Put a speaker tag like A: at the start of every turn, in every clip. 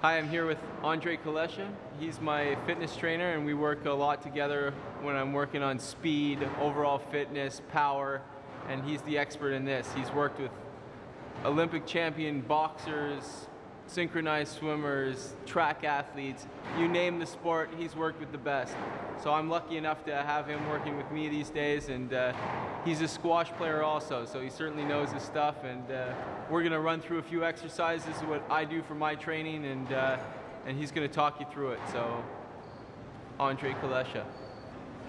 A: Hi, I'm here with Conoce. He's my fitness trainer and we work a lot together when I'm working on speed, overall fitness, power, and he's the expert in this. He's worked with Olympic champion boxers, synchronized swimmers, track athletes, you name the sport, he's worked with the best. So I'm lucky enough to have him working with me these days, and he's a squash player also, so he certainly knows his stuff, and we're going to run through a few exercises, what I do for my training, and he's going to talk you through it. So, Conoce.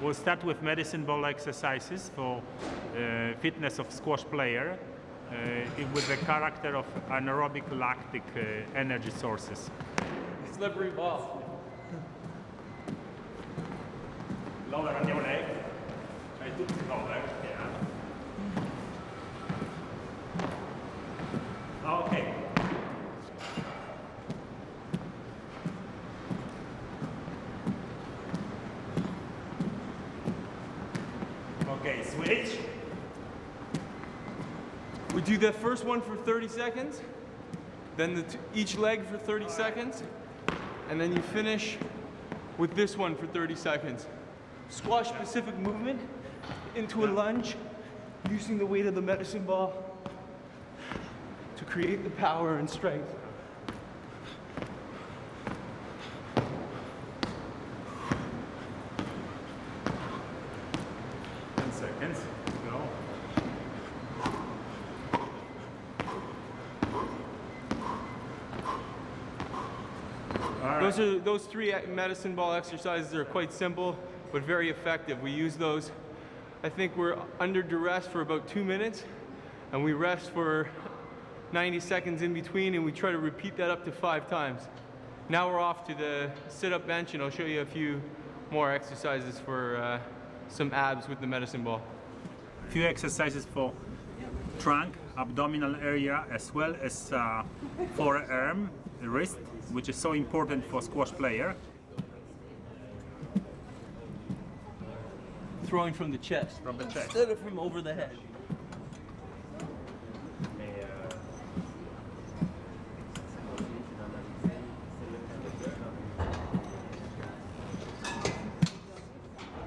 B: We'll start with medicine ball exercises for fitness of squash player with the character of anaerobic lactic energy sources.
A: Slippery ball.
B: Lower on your leg. I took the lower. Yeah. Okay. Okay, switch.
A: We do the first one for 30 seconds, then each leg for 30 seconds, and then you finish with this one for 30 seconds. Squash specific movement into a lunge, using the weight of the medicine ball to create the power and strength.
B: Seconds. Go.
A: Those three medicine ball exercises are quite simple but very effective. We use those, I think we're under duress for about 2 minutes, and we rest for 90 seconds in between, and we try to repeat that up to 5 times. Now we're off to the sit-up bench, and I'll show you a few more exercises for some abs with the medicine ball.
B: A few exercises for trunk, abdominal area, as well as forearm, wrist, which is so important for squash player.
A: Throwing from the chest.
B: From the chest.
A: Instead of from over the head.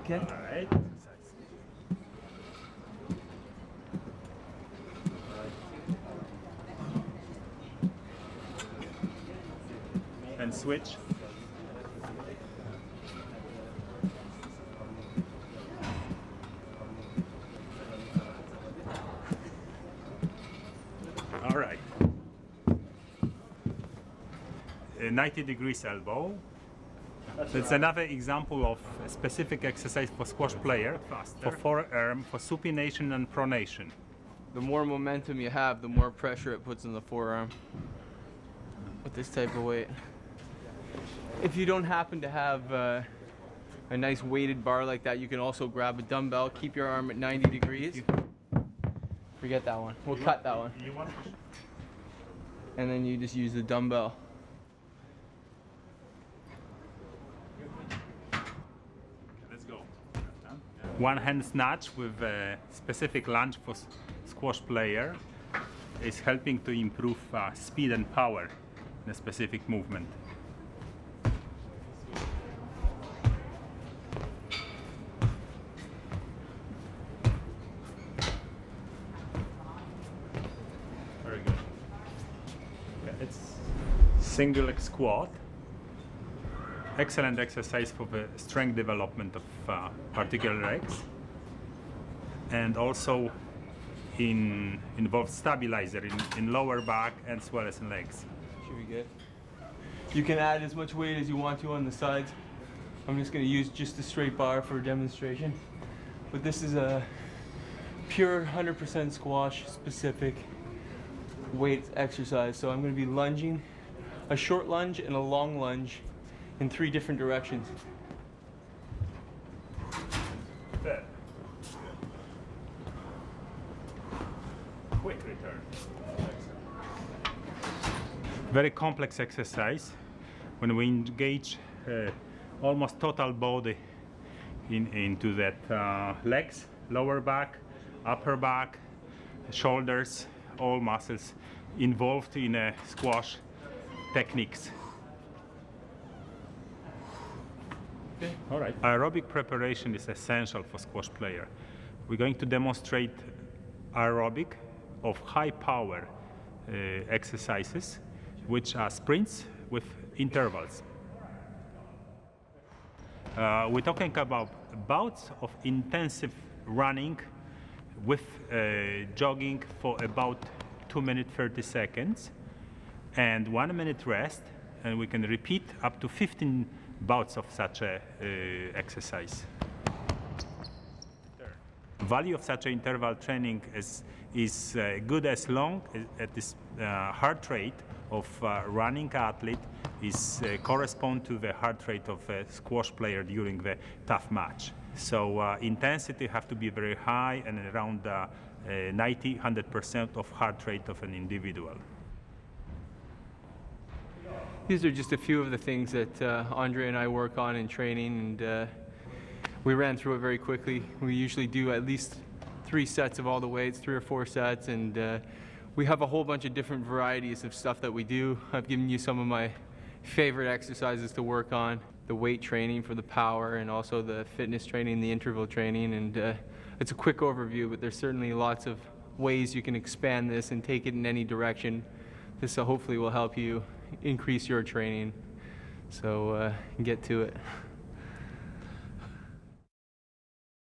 A: Okay.
B: All right. And switch. All right. 90 degrees elbow. It's another example of a specific exercise for squash player, for forearm, for supination and pronation.
A: The more momentum you have, the more pressure it puts in the forearm with this type of weight. If you don't happen to have a nice weighted bar like that, you can also grab a dumbbell, keep your arm at 90 degrees. Forget that one. We'll cut that one. And then you just use the dumbbell.
B: Let's go. One hand snatch with a specific lunge for squash player is helping to improve speed and power in a specific movement. Very good. Okay, it's single leg squat. Excellent exercise for the strength development of particular legs, and also involves stabilizer in lower back as well as in legs.
A: Should be good. You can add as much weight as you want to on the sides. I'm just going to use just a straight bar for a demonstration. But this is a pure 100% squash specific weight exercise. So I'm going to be lunging, a short lunge and a long lunge in 3 different directions.
B: Good. Quick return. Very complex exercise when we engage almost total body into that legs, lower back, upper back, shoulders, all muscles involved in squash techniques. Okay. All right. Aerobic preparation is essential for squash player. We're going to demonstrate aerobic of high power exercises, which are sprints with intervals. We're talking about bouts of intensive running with jogging for about 2 minutes 30 seconds and 1 minute rest, and we can repeat up to 15 bouts of such a exercise. Value of such an interval training is good as long as this heart rate of running athlete is correspond to the heart rate of a squash player during the tough match. So intensity have to be very high and around 90–100% of heart rate of an individual.
A: These are just a few of the things that Andre and I work on in training, and we ran through it very quickly. We usually do at least 3 sets of all the weights, 3 or 4 sets, and we have a whole bunch of different varieties of stuff that we do. I've given you some of my favorite exercises to work on, the weight training for the power, and also the fitness training, the interval training, and it's a quick overview, but there's certainly lots of ways you can expand this and take it in any direction. This hopefully will help you increase your training. So get to it.